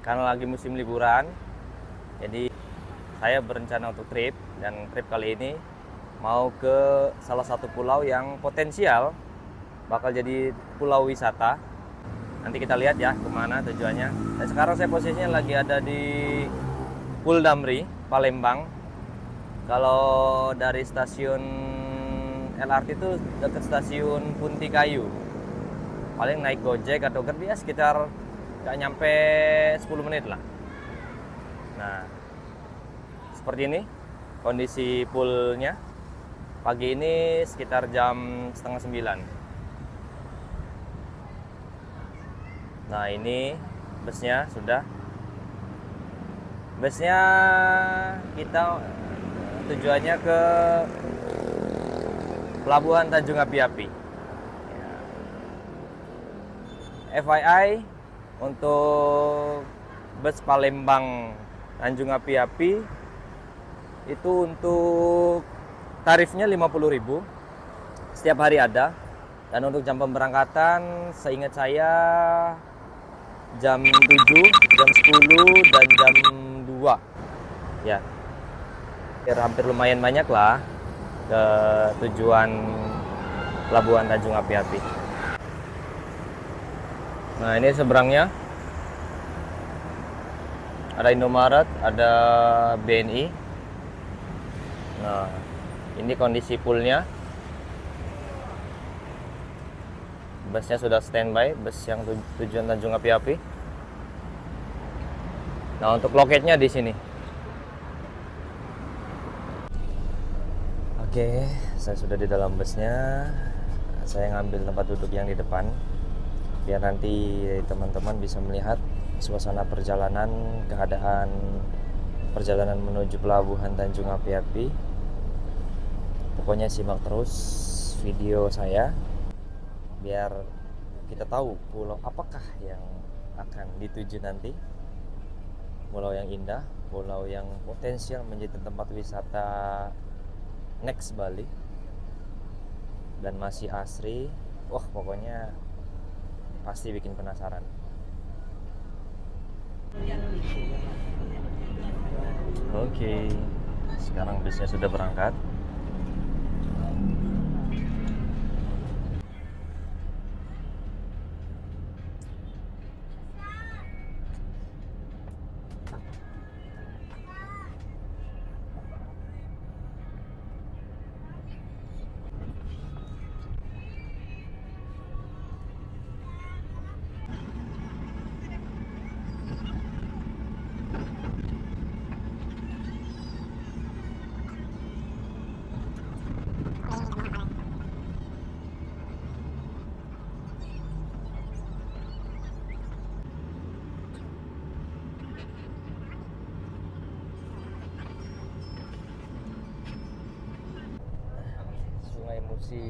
karena lagi musim liburan. Jadi saya berencana untuk trip, dan trip kali ini mau ke salah satu pulau yang potensial bakal jadi pulau wisata. Nanti kita lihat ya kemana tujuannya. Dan sekarang saya posisinya lagi ada di Pul Damri, Palembang. Kalau dari stasiun LRT itu dekat stasiun Punti Kayu. Paling naik Gojek atau Grab ya sekitar nggak nyampe 10 menit lah. Nah, seperti ini kondisi poolnya. Pagi ini sekitar jam setengah 9. Nah, ini busnya sudah. Busnya kita tujuannya ke Pelabuhan Tanjung Api-Api. FYI, untuk bus Palembang Tanjung Api-Api itu untuk tarifnya 50.000 setiap hari ada. Dan untuk jam pemberangkatan seingat saya jam 7, jam 10, dan jam 2 ya. Hampir lumayan banyak lah ke tujuan Pelabuhan Tanjung Api-Api. Nah, ini seberangnya ada Indomaret, ada BNI. Nah, ini kondisi poolnya. Busnya sudah standby, bus yang tujuan Tanjung Api-Api. Nah, untuk loketnya di sini. Oke, saya sudah di dalam busnya. Saya ngambil tempat duduk yang di depan, biar nanti teman-teman bisa melihat suasana perjalanan, keadaan perjalanan menuju Pelabuhan Tanjung Api-Api. Pokoknya simak terus video saya biar kita tahu pulau apakah yang akan dituju nanti. Pulau yang indah, pulau yang potensial menjadi tempat wisata next Bali, dan masih asri. Wah, pokoknya pasti bikin penasaran. Oke, sekarang busnya sudah berangkat. Sungai Musi.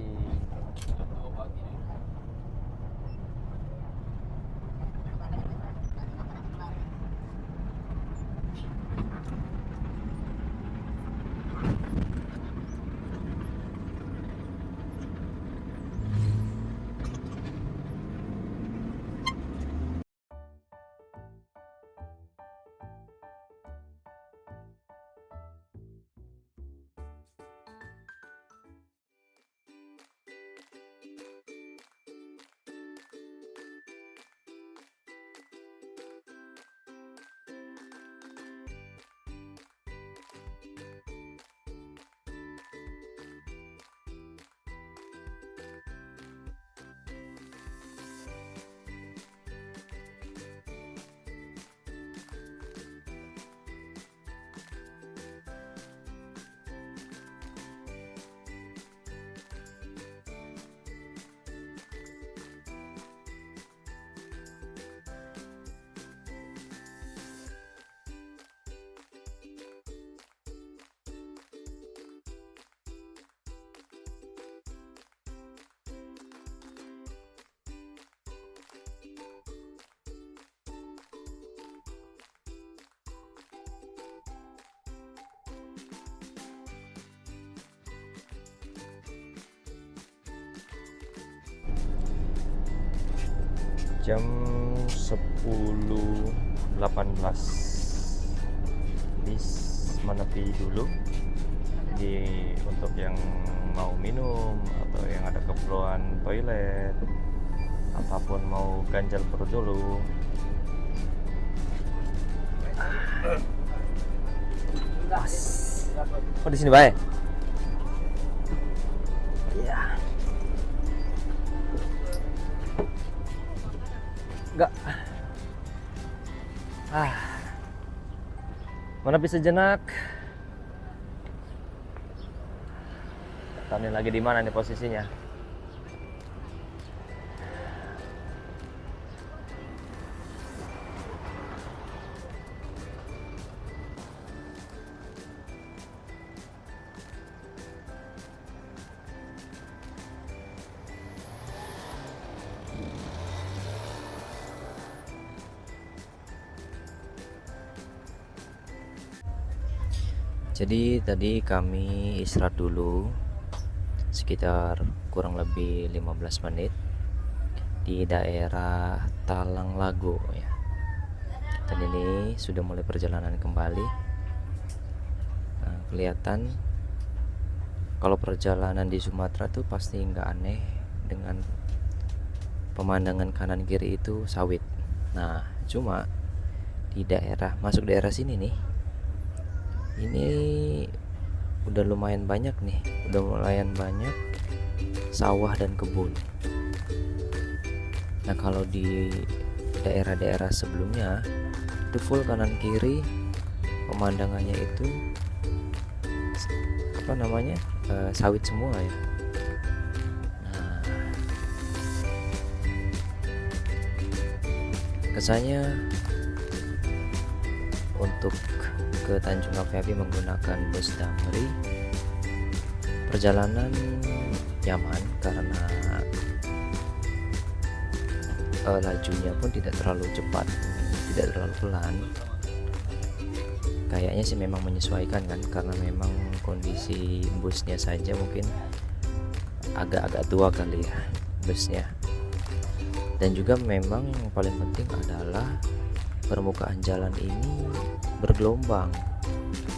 Jam 10.12 18 bis menepi dulu. Jadi untuk yang mau minum atau yang ada keperluan toilet ataupun mau ganjal perut dulu. Oh, di sini baik. Iya. Enggak. Menepi sejenak. Tahu nih lagi di mana nih posisinya. Jadi tadi kami istirahat dulu sekitar kurang lebih 15 menit di daerah Talang Lago ya. Dan ini sudah mulai perjalanan kembali. Nah, kelihatan kalau perjalanan di Sumatera tuh pasti nggak aneh dengan pemandangan kanan kiri itu sawit. Nah, cuma di masuk daerah sini nih, ini udah lumayan banyak sawah dan kebun. Nah, kalau di daerah-daerah sebelumnya itu full kanan kiri pemandangannya itu sawit semua ya. Nah, kesannya untuk ke Tanjung Api-Api menggunakan bus Damri perjalanan nyaman karena lajunya pun tidak terlalu cepat, tidak terlalu pelan. Kayaknya sih memang menyesuaikan kan, karena memang kondisi busnya saja mungkin agak-agak tua kali ya busnya. Dan juga memang yang paling penting adalah permukaan jalan ini bergelombang,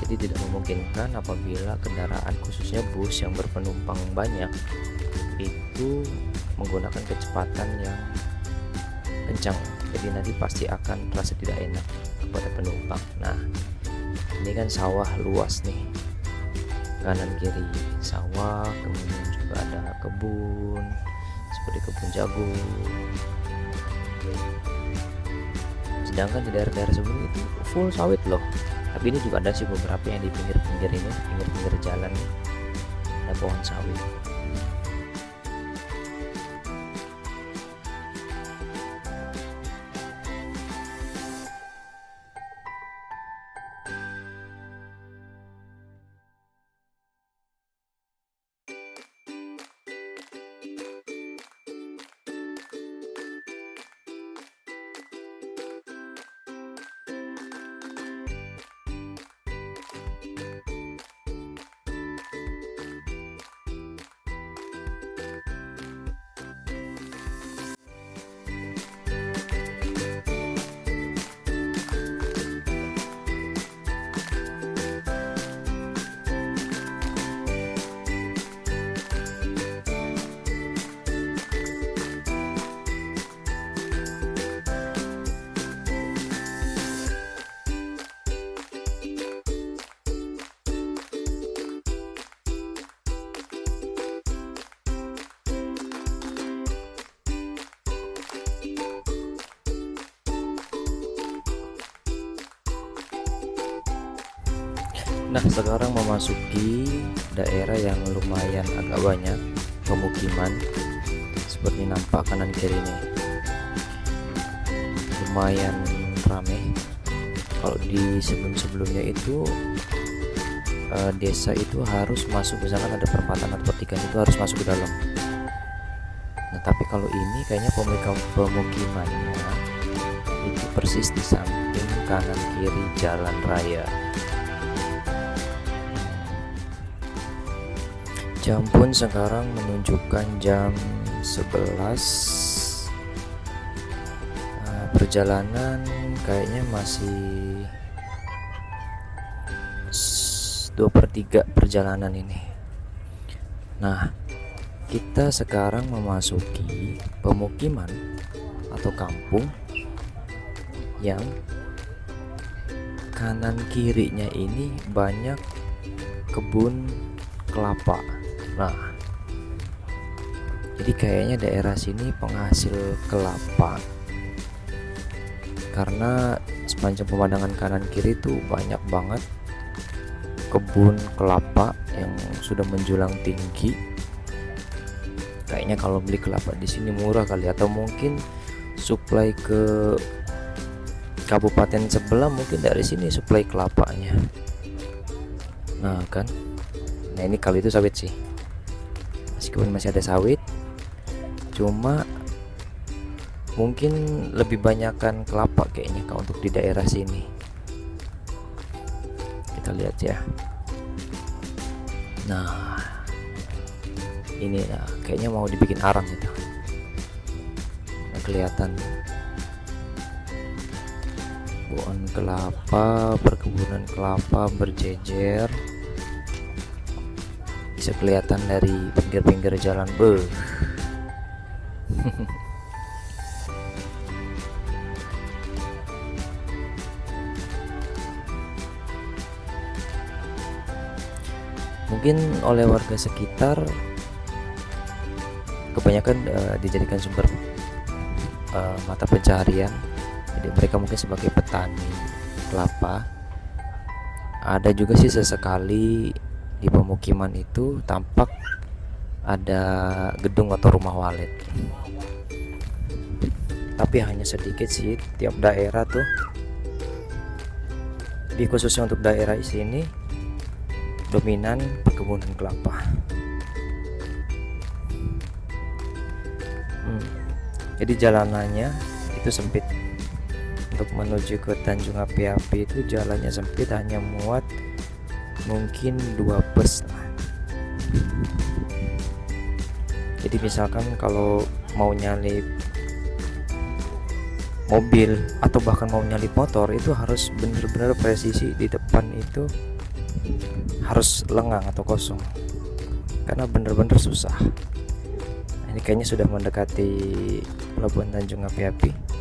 jadi tidak memungkinkan apabila kendaraan khususnya bus yang berpenumpang banyak itu menggunakan kecepatan yang kencang, jadi nanti pasti akan terasa tidak enak kepada penumpang. Nah, ini kan sawah luas nih, kanan kiri sawah, kemudian juga ada kebun seperti kebun jagung. Sedangkan di daerah-daerah sebelumnya itu full sawit loh. Tapi ini juga ada sih beberapa yang di pinggir-pinggir jalan nih, ada pohon sawit. Nah, sekarang memasuki daerah yang lumayan agak banyak pemukiman, seperti nampak kanan kiri ini lumayan ramai. Kalau di sebelumnya itu desa itu harus masuk, misalkan ada perempatan atau pertigaan itu harus masuk ke dalam. Nah, tapi kalau ini kayaknya pemukimannya itu persis di samping kanan kiri jalan raya. Jam pun sekarang menunjukkan jam 11. perjalanan kayaknya masih 2/3 perjalanan ini. Nah, kita sekarang memasuki pemukiman atau kampung yang kanan kirinya ini banyak kebun kelapa. Nah, jadi kayaknya daerah sini penghasil kelapa, karena sepanjang pemandangan kanan kiri tuh banyak banget kebun kelapa yang sudah menjulang tinggi. Kayaknya kalau beli kelapa di sini murah kali, atau mungkin suplai ke kabupaten sebelah, mungkin dari sini suplai kelapanya. Nah kan, nah ini kali itu sawit sih, meskipun masih ada sawit, cuma mungkin lebih banyakkan kelapa kayaknya kalau untuk di daerah sini. Kita lihat ya. Nah ini kayaknya mau dibikin arang gitu. Nah, kelihatan pohon kelapa, perkebunan kelapa berjejer, bisa kelihatan dari pinggir-pinggir jalan. Mungkin oleh warga sekitar kebanyakan dijadikan sumber mata pencaharian. Jadi mereka mungkin sebagai petani kelapa. Ada juga sih sesekali di pemukiman itu tampak ada gedung atau rumah walet, tapi hanya sedikit sih. Tiap daerah tuh, di khususnya untuk daerah sini dominan perkebunan kelapa. Jadi jalanannya itu sempit. Untuk menuju ke Tanjung Api-Api itu jalannya sempit, hanya muat mungkin 2 bus lah. Jadi misalkan kalau mau nyalip mobil atau bahkan mau nyalip motor, itu harus benar-benar presisi. Di depan itu harus lengang atau kosong, karena benar-benar susah. Ini kayaknya sudah mendekati pelabuhan Tanjung Api-Api.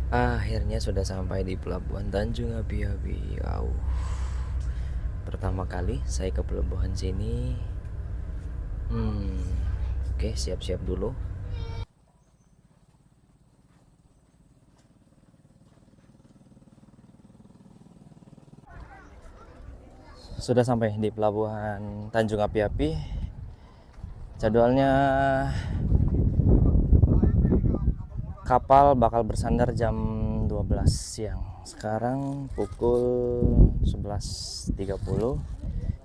Akhirnya sudah sampai di pelabuhan Tanjung Api-Api. Wow. Pertama kali saya ke pelabuhan sini. Oke, siap-siap dulu. Sudah sampai di pelabuhan Tanjung Api-Api. Jadwalnya kapal bakal bersandar jam 12 12 siang. Sekarang pukul 11.30.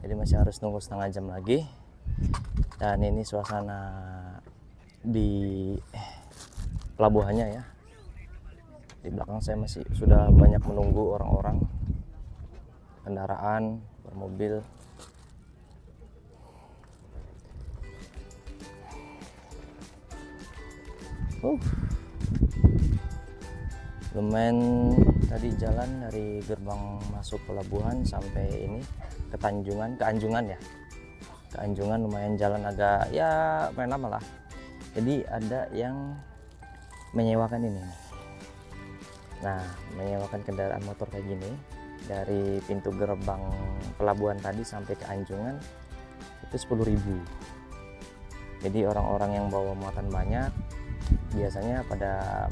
Jadi masih harus nunggu setengah jam lagi. Dan ini suasana di pelabuhannya ya. Di belakang saya masih sudah banyak menunggu orang-orang, kendaraan, bermobil. Lumayan tadi jalan dari gerbang masuk pelabuhan sampai ini ke Anjungan ya. Ke Anjungan lumayan jalan agak ya main lama lah. Jadi ada yang menyewakan ini. Nah, menyewakan kendaraan motor kayak gini dari pintu gerbang pelabuhan tadi sampai ke Anjungan itu 10.000. Jadi orang-orang yang bawa muatan banyak biasanya pada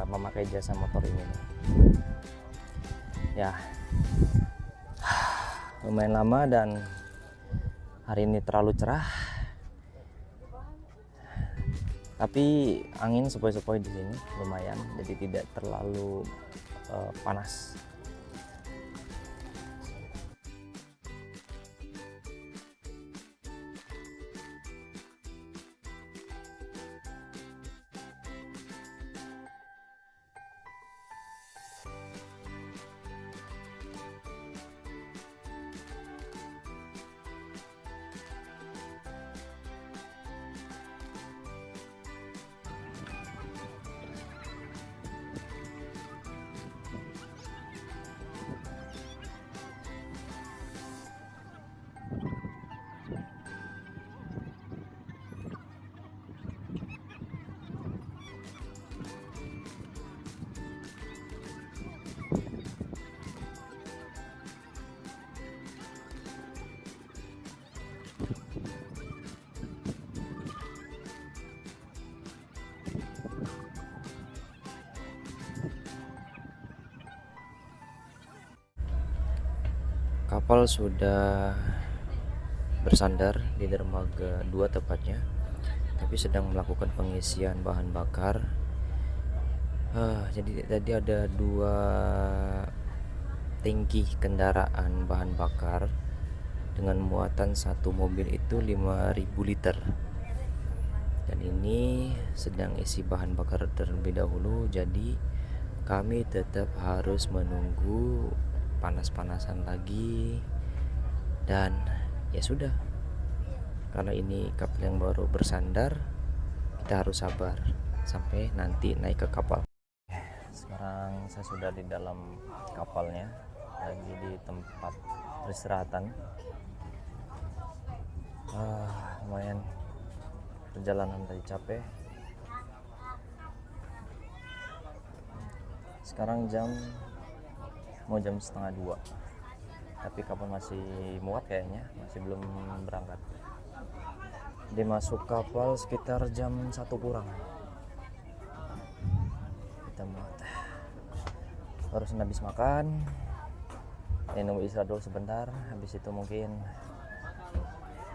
memakai jasa motor ini nih. Ya, lumayan lama dan hari ini terlalu cerah. Tapi angin sepoi-sepoi di sini lumayan, jadi tidak terlalu panas. Kapal sudah bersandar di dermaga 2 tepatnya, tapi sedang melakukan pengisian bahan bakar. Jadi tadi ada 2 tangki kendaraan bahan bakar dengan muatan satu mobil itu 5.000 liter. Dan ini sedang isi bahan bakar terlebih dahulu, jadi kami tetap harus menunggu panas-panasan lagi. Dan ya sudah, karena ini kapal yang baru bersandar, kita harus sabar sampai nanti naik ke kapal. Sekarang saya sudah di dalam kapalnya, lagi di tempat peristirahatan. Lumayan perjalanan tadi capek. Sekarang mau jam 1:30, tapi kapal masih muat kayaknya, masih belum berangkat. Dia masuk kapal sekitar jam 1 kurang. Kita muat. Harus habis makan. Ini nunggu istirahat dulu sebentar. Habis itu mungkin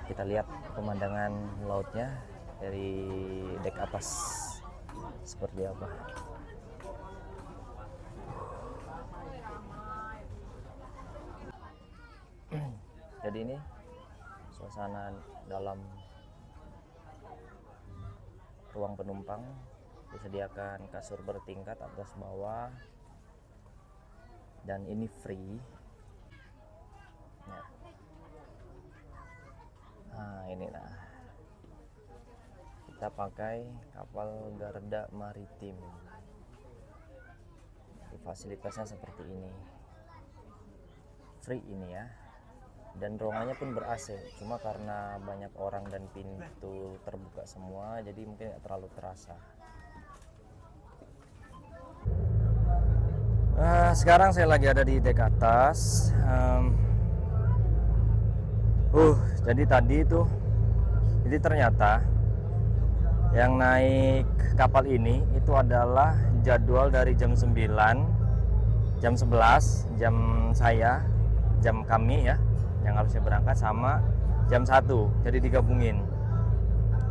kita lihat pemandangan lautnya dari dek atas seperti apa. Jadi ini suasana dalam ruang penumpang, disediakan kasur bertingkat atas bawah, dan ini free. Nah, ini kita pakai kapal Garuda Maritim. Fasilitasnya seperti ini, free ini ya. Dan ruangannya pun ber-AC, cuma karena banyak orang dan pintu terbuka semua, jadi mungkin tidak terlalu terasa. Sekarang saya lagi ada di dek atas. Jadi tadi itu, jadi ternyata yang naik kapal ini itu adalah jadwal dari jam 9, jam 11, jam saya, jam kami ya, yang harusnya berangkat, sama jam 1, jadi digabungin.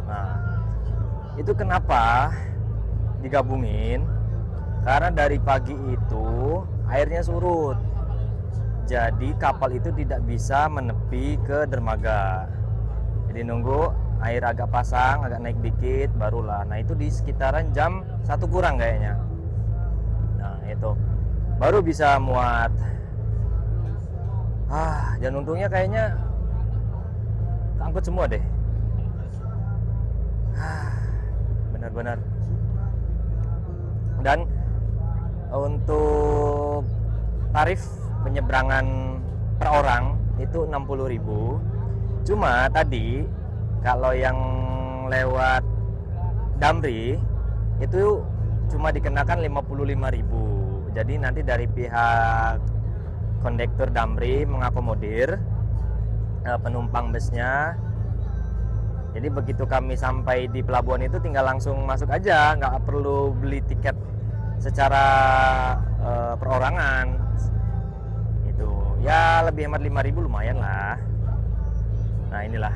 Nah, itu kenapa digabungin? Karena dari pagi itu airnya surut. Jadi kapal itu tidak bisa menepi ke dermaga. Jadi nunggu air agak pasang, agak naik dikit barulah. Nah, itu di sekitaran jam 1 kurang kayaknya. Nah, itu baru bisa muat. Dan untungnya kayaknya angkut semua deh. Benar-benar. Dan untuk tarif penyeberangan per orang itu 60.000. Cuma tadi kalau yang lewat Damri itu cuma dikenakan 55.000. Jadi nanti dari pihak kondektur Damri mengakomodir penumpang busnya. Jadi begitu kami sampai di pelabuhan itu tinggal langsung masuk aja, nggak perlu beli tiket secara perorangan. Itu ya lebih hemat 5.000 lumayan lah. Nah, inilah.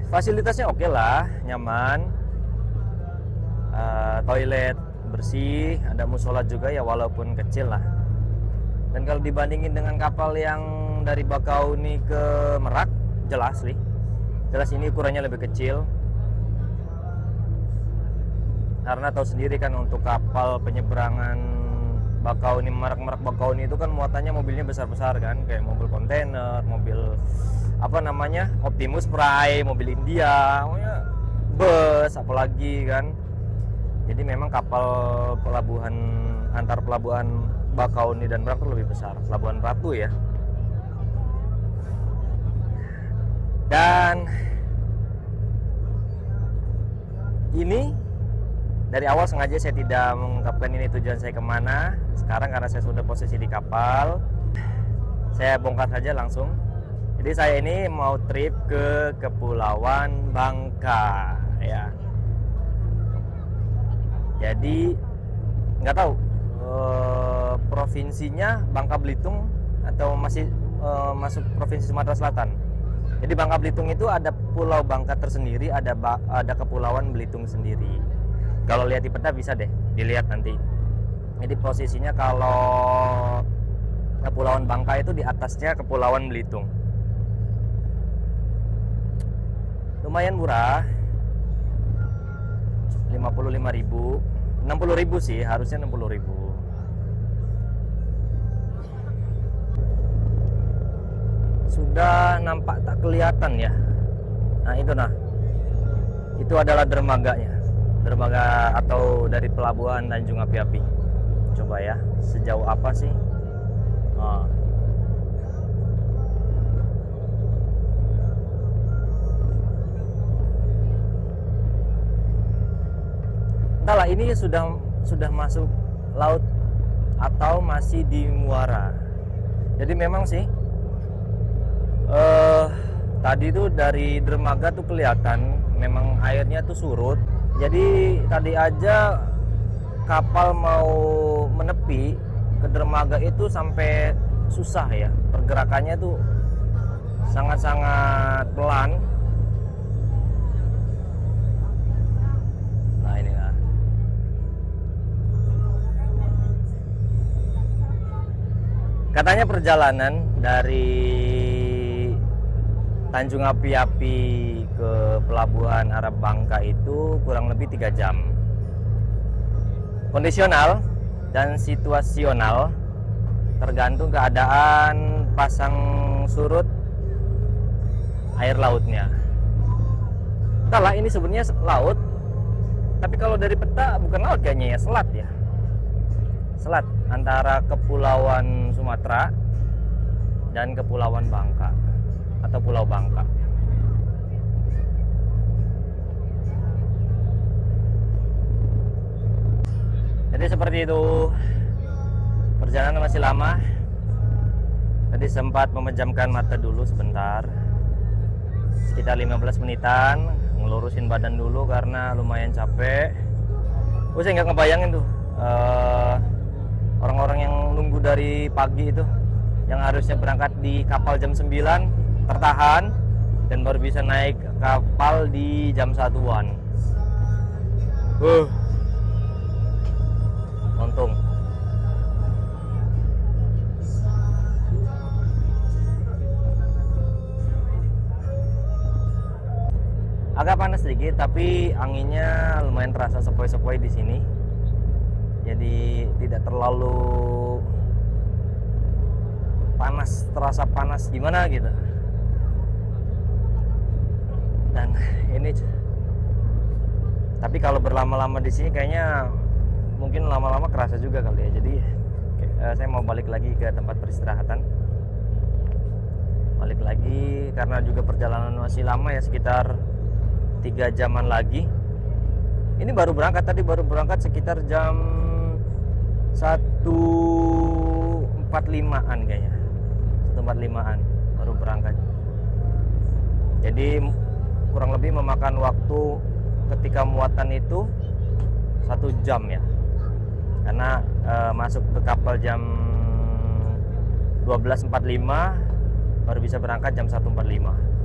Fasilitasnya oke lah, nyaman, toilet bersih, ada musola juga ya walaupun kecil lah. Dan kalau dibandingin dengan kapal yang dari Bakauni ke Merak, jelas ini ukurannya lebih kecil. Karena tahu sendiri kan untuk kapal penyeberangan Bakauni Merak Bakauni itu kan muatannya mobilnya besar-besar kan, kayak mobil kontainer, mobil Optimus Prime, mobil India, bus apalagi kan. Jadi memang kapal pelabuhan antar pelabuhan Bakauni dan Merak itu lebih besar, Pelabuhan Ratu ya. Dan ini dari awal sengaja saya tidak mengungkapkan ini tujuan saya kemana. Sekarang karena saya sudah posisi di kapal, saya bongkar saja langsung. Jadi saya ini mau trip ke Kepulauan Bangka ya. Jadi nggak tahu provinsinya Bangka Belitung atau masih masuk provinsi Sumatera Selatan. Jadi Bangka Belitung itu ada Pulau Bangka tersendiri, ada Kepulauan Belitung sendiri. Kalau lihat di peta bisa deh dilihat nanti. Jadi posisinya kalau Kepulauan Bangka itu di atasnya Kepulauan Belitung. Lumayan murah, 55.000, 60.000 sih, harusnya 60.000. Sudah nampak tak kelihatan ya. Nah, itu adalah dermaganya, dermaga atau dari pelabuhan Tanjung Api-Api. Coba ya, sejauh apa sih? Entahlah ini sudah masuk laut atau masih di muara. Jadi memang sih tadi tuh dari dermaga tuh kelihatan memang airnya tuh surut. Jadi tadi aja kapal mau menepi ke dermaga itu sampai susah ya. Pergerakannya tuh sangat-sangat pelan. Katanya perjalanan dari Tanjung Api-Api ke Pelabuhan Arab Bangka itu kurang lebih 3 jam. Kondisional dan situasional, tergantung keadaan pasang surut air lautnya. Entahlah ini sebenarnya laut, tapi kalau dari peta bukan laut kayaknya ya, selat ya. Selat antara Kepulauan Sumatera dan Kepulauan Bangka atau Pulau Bangka. Jadi seperti itu, perjalanan masih lama. Tadi sempat memejamkan mata dulu sebentar, sekitar 15 menitan, ngelurusin badan dulu karena lumayan capek. Saya nggak ngebayangin tuh eh, orang-orang yang nunggu dari pagi itu, yang harusnya berangkat di kapal jam 9 tertahan dan baru bisa naik kapal di jam 1-an. Untung. Agak panas sedikit, tapi anginnya lumayan terasa sepoi-sepoi di sini. Jadi tidak terlalu panas, terasa panas gimana gitu. Dan ini, tapi kalau berlama-lama di sini kayaknya mungkin lama-lama kerasa juga kali ya. Jadi saya mau balik lagi ke tempat peristirahatan. Balik lagi karena juga perjalanan masih lama ya, sekitar 3 jaman lagi. Ini baru berangkat, tadi baru berangkat sekitar jam 1.45-an kayaknya. 1.45-an baru berangkat. Jadi kurang lebih memakan waktu ketika muatan itu 1 jam ya. Karena masuk ke kapal jam 12.45, baru bisa berangkat jam 1.45.